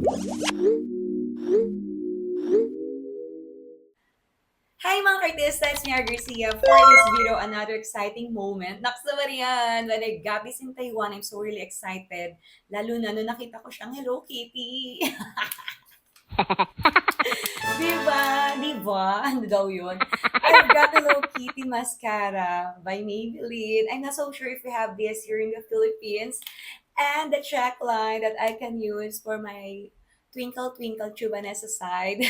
Hi mga artista, it's Mia Garcia for this video, another exciting moment. Naks naman yan, when I got this in Taiwan, I'm so really excited. Lalo na nung nakita ko siyang Hello Kitty. Diba? Diba? Ano daw yun? I've got Hello Kitty mascara by Maybelline. I'm not so sure if we have this here in the Philippines. And the check line that I can use for my Twinkle Twinkle Chubanessa side.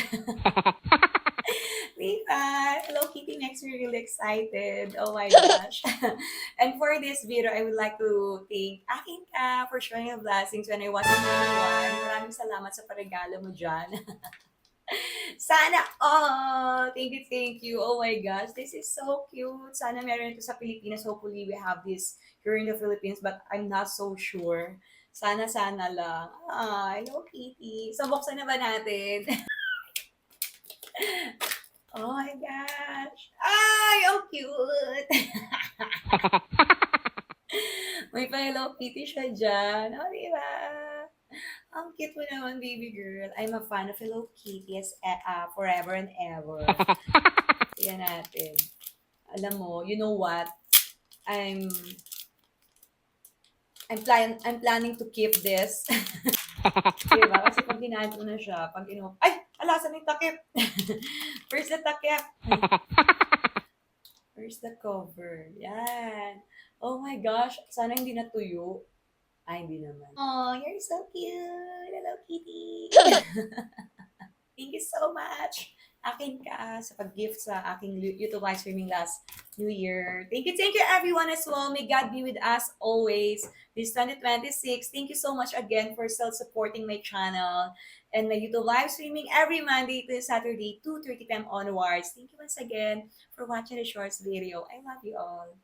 Diba? Hello Kitty makes me really excited. Oh my gosh. And for this video, I would like to thank Akin Ka for sharing your blessings when I was in Taiwan. Maraming salamat sa paregalo mo dyan. Sana all! Thank you. Oh my gosh, this is so cute. Sana meron ito sa Pilipinas. Hopefully, we have this here in the Philippines, but I'm not so sure. Sana lang. Ah, Hello Kitty. So, buksan na ba natin? Oh my gosh. Ay, ang cute. May pa Hello Kitty siya dyan. Oh, di ba? Ang cute mo naman, baby girl. I'm a fan of Hello Kitty as forever and ever. Yan natin. Alam mo, you know what? I'm I'm planning to keep this. Diba? Kasi pag ginamit mo na siya, pag ay, alasan yung takip. Where's the takip? Where's the cover? Yan. Oh my gosh, sana hindi natuyo. Ay, hindi naman. Oh, you're so cute. Hello, Kitty. Thank you so much. Akin ka sa pag-gift sa aking YouTube live streaming last New Year. Thank you everyone as well. May God be with us always. This 2026. Thank you so much again for still supporting my channel and my YouTube live streaming every Monday to Saturday, 2:30 p.m. onwards. Thank you once again for watching the shorts video. I love you all.